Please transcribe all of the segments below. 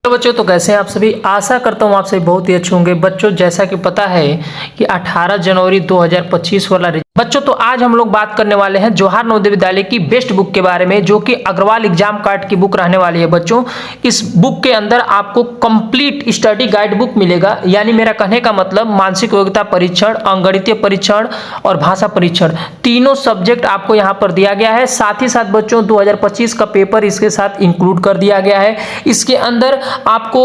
तो बच्चों, तो कैसे हैं आप सभी। आशा करता हूँ आप सभी बहुत ही अच्छे होंगे। बच्चों, जैसा कि पता है कि 18 जनवरी 2025 वाला बच्चों, तो आज हम लोग बात करने वाले हैं जवाहर नवोदय विद्यालय की बेस्ट बुक के बारे में, जो कि अग्रवाल एग्जाम कार्ड की बुक रहने वाली है। बच्चों, इस बुक के अंदर आपको कंप्लीट स्टडी गाइड बुक मिलेगा। यानी मेरा कहने का मतलब मानसिक योग्यता परीक्षण, अंकगणितीय परीक्षण और भाषा परीक्षण, तीनों सब्जेक्ट आपको यहाँ पर दिया गया है। साथ ही साथ बच्चों 2025 का पेपर इसके साथ इंक्लूड कर दिया गया है। इसके अंदर आपको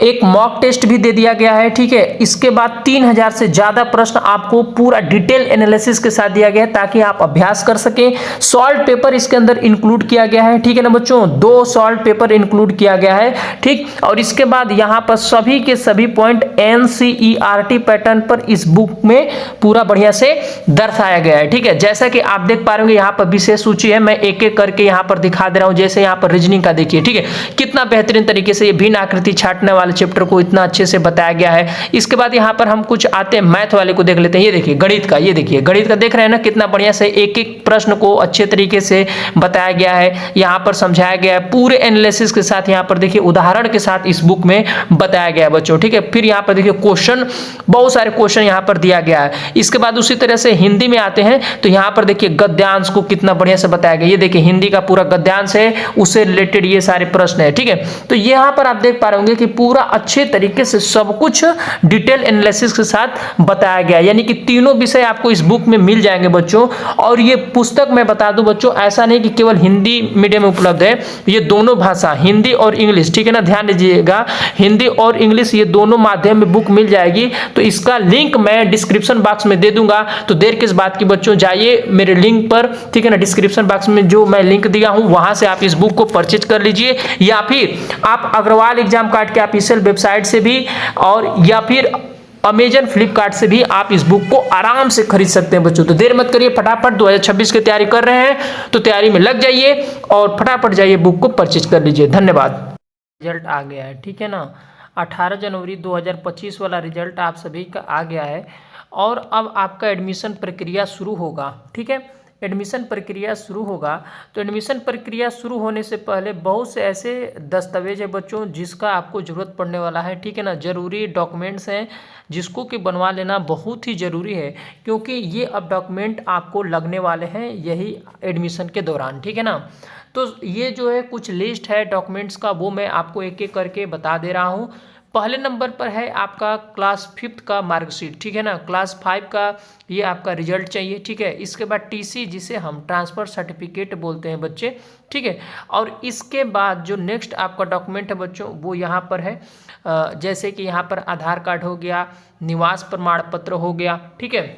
एक मॉक टेस्ट भी दे दिया गया है। ठीक है, इसके बाद 3000 से ज्यादा प्रश्न आपको पूरा डिटेल एनालिसिस के साथ दिया गया है, ताकि आप अभ्यास कर सकें। सॉल्व पेपर इसके अंदर इंक्लूड किया गया है। ठीक है ना बच्चों, 2 सॉल्व पेपर इंक्लूड किया गया है। ठीक, और इसके बाद यहाँ पर सभी के सभी पॉइंट NCERT पैटर्न पर इस बुक में पूरा बढ़िया से दर्शाया गया है। ठीक है, जैसा कि आप देख पा रहे होंगे यहाँ पर विशेष सूची है। मैं एक एक करके यहाँ पर दिखा दे रहा हूँ। जैसे यहाँ पर रीजनिंग का देखिए, ठीक है, कितना बेहतरीन तरीके से ये भिन्न आकृति छांटने वाले चैप्टर को इतना अच्छे से बताया गया है। इसके बाद यहाँ पर हम कुछ आते हैं मैथ वाले को देख लेते हैं। ये देखिए गणित का, ये देखिए गणित का देख रहे हैं ना, कितना बढ़िया से एक एक प्रश्न को अच्छे तरीके से बताया गया है, यहाँ पर समझाया गया है पूरे एनालिसिस के साथ। यहाँ पर देखिए उदाहरण के साथ इस बुक में बताया गया है बच्चों। ठीक है, फिर यहाँ पर देखिए क्वेश्चन, बहुत सारे क्वेश्चन यहाँ पर दिया गया है। इसके बाद उसी तरह से हिंदी में आते हैं, तो यहाँ पर देखिए गद्यांश को कितना बढ़िया से बताया गया। ये देखिए हिंदी का पूरा गद्यांश है, उससे रिलेटेड ये सारे प्रश्न है। ठीक है, तो यहाँ पर आप देख पा रहे होंगे कि पूरा अच्छे तरीके से सब कुछ डिटेल एनालिसिस के साथ बताया गया है। यानी कि तीनों विषय आपको इस बुक में मिल जाएंगे बच्चों। और ये पुस्तक मैं बता दूं बच्चों, ऐसा नहीं कि केवल हिंदी मीडियम में उपलब्ध है, ये दोनों भाषा हिंदी और इंग्लिश, ठीक है ना, ध्यान दीजिएगा, हिंदी और इंग्लिश ये दोनों माध्यम में बुक मिल जाएगी। तो इसका लिंक मैं डिस्क्रिप्शन बॉक्स में दे दूंगा। तो देर किस बात की बच्चों, जाइए मेरे लिंक पर, ठीक है ना, डिस्क्रिप्शन बॉक्स में जो मैं लिंक दिया हूं वहां से आप इस बुक को परचेज कर लीजिए, या फिर आप अग्रवाल एग्जाम कार्ड के ऑफिशियल वेबसाइट से भी, और या फिर अमेजन फ्लिपकार्ट से भी आप इस बुक को आराम से खरीद सकते हैं बच्चों। तो देर मत करिए, फटाफट 2026 की तैयारी कर रहे हैं तो तैयारी में लग जाइए और फटाफट जाइए बुक को परचेज कर लीजिए। धन्यवाद। रिजल्ट आ गया है, ठीक है ना, 18 जनवरी 2025 वाला रिजल्ट आप सभी का आ गया है। और अब आपका एडमिशन प्रक्रिया शुरू होगा। ठीक है, एडमिशन प्रक्रिया शुरू होगा। तो एडमिशन प्रक्रिया शुरू होने से पहले बहुत से ऐसे दस्तावेज है बच्चों जिसका आपको ज़रूरत पड़ने वाला है। ठीक है ना, ज़रूरी डॉक्यूमेंट्स हैं जिसको कि बनवा लेना बहुत ही ज़रूरी है, क्योंकि ये अब डॉक्यूमेंट आपको लगने वाले हैं यही एडमिशन के दौरान। ठीक है ना, तो ये जो है कुछ लिस्ट है डॉक्यूमेंट्स का, वो मैं आपको एक एक करके बता दे रहा हूँ। पहले नंबर पर है आपका क्लास 5 का मार्कशीट। ठीक है ना, क्लास 5 का ये आपका रिजल्ट चाहिए। ठीक है, इसके बाद TC, जिसे हम ट्रांसफ़र सर्टिफिकेट बोलते हैं बच्चे। ठीक है, और इसके बाद जो नेक्स्ट आपका डॉक्यूमेंट है बच्चों वो यहाँ पर है, जैसे कि यहाँ पर आधार कार्ड हो गया, निवास प्रमाण पत्र हो गया। ठीक है,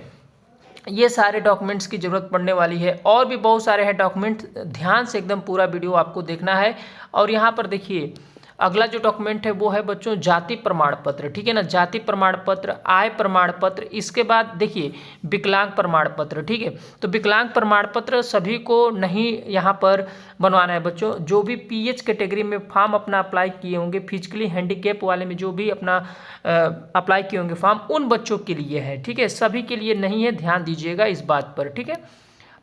ये सारे डॉक्यूमेंट्स की ज़रूरत पड़ने वाली है। और भी बहुत सारे हैं डॉक्यूमेंट, ध्यान से एकदम पूरा वीडियो आपको देखना है। और यहाँ पर देखिए अगला जो डॉक्यूमेंट है वो है बच्चों जाति प्रमाण पत्र। ठीक है ना, जाति प्रमाण पत्र, आय प्रमाण पत्र, इसके बाद देखिए विकलांग प्रमाण पत्र। ठीक है, तो विकलांग प्रमाण पत्र सभी को नहीं यहाँ पर बनवाना है बच्चों। जो भी PH कैटेगरी में फॉर्म अपना अप्लाई किए होंगे, फिजिकली हैंडीकैप वाले में जो भी अपना अप्लाई किए होंगे फॉर्म, उन बच्चों के लिए है। ठीक है, सभी के लिए नहीं है, ध्यान दीजिएगा इस बात पर। ठीक है,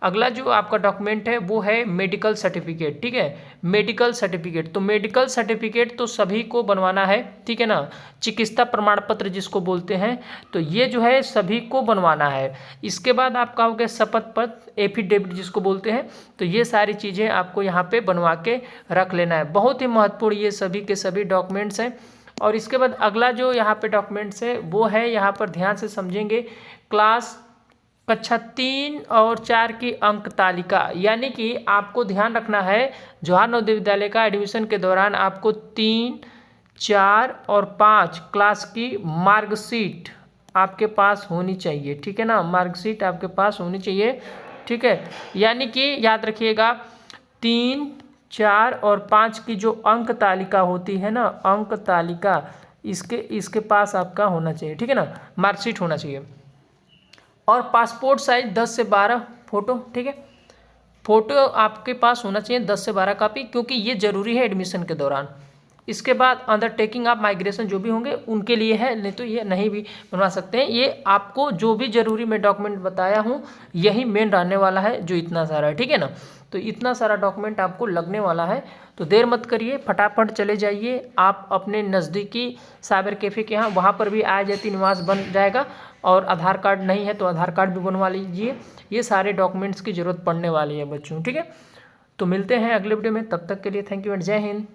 अगला जो आपका डॉक्यूमेंट है वो है मेडिकल सर्टिफिकेट। ठीक है, मेडिकल सर्टिफिकेट, तो मेडिकल सर्टिफिकेट तो सभी को बनवाना है। ठीक है ना, चिकित्सा प्रमाण पत्र जिसको बोलते हैं, तो ये जो है सभी को बनवाना है। इसके बाद आपका हो गया शपथ पत्र, एफिडेविट जिसको बोलते हैं, तो ये सारी चीज़ें आपको यहाँ पे बनवा के रख लेना है। बहुत ही महत्वपूर्ण ये सभी के सभी डॉक्यूमेंट्स हैं। और इसके बाद अगला जो यहाँ पे डॉक्यूमेंट्स है वो है, यहाँ पर ध्यान से समझेंगे, क्लास कक्षा 3 और 4 की अंक तालिका। यानी कि आपको ध्यान रखना है जवाहर नवोदय विद्यालय का एडमिशन के दौरान आपको 3, 4 और 5 क्लास की मार्कशीट आपके पास होनी चाहिए। ठीक है ना, मार्कशीट आपके पास होनी चाहिए। ठीक है, यानी कि याद रखिएगा 3, 4 और 5 की जो अंक तालिका होती है ना, अंक तालिका, इसके पास आपका होना चाहिए। ठीक है ना, मार्कशीट होना चाहिए। और पासपोर्ट साइज 10 से 12 फोटो। ठीक है, फोटो आपके पास होना चाहिए 10 से 12 कापी, क्योंकि ये ज़रूरी है एडमिशन के दौरान। इसके बाद अंडरटेकिंग ऑफ माइग्रेशन जो भी होंगे उनके लिए है, नहीं तो ये नहीं भी बनवा सकते हैं। ये आपको जो भी ज़रूरी मैं डॉक्यूमेंट बताया हूँ यही मेन रहने वाला है, जो इतना सारा है। ठीक है ना, तो इतना सारा डॉक्यूमेंट आपको लगने वाला है। तो देर मत करिए, फटाफट चले जाइए आप अपने नज़दीकी साइबर कैफ़े के यहाँ, वहाँ पर भी आय ज्योति निवास बन जाएगा। और आधार कार्ड नहीं है तो आधार कार्ड भी बनवा लीजिए। ये सारे डॉक्यूमेंट्स की ज़रूरत पड़ने वाली है बच्चों, ठीक है। तो मिलते हैं अगले वीडियो में, तब तक के लिए थैंक यू एंड जय हिंद।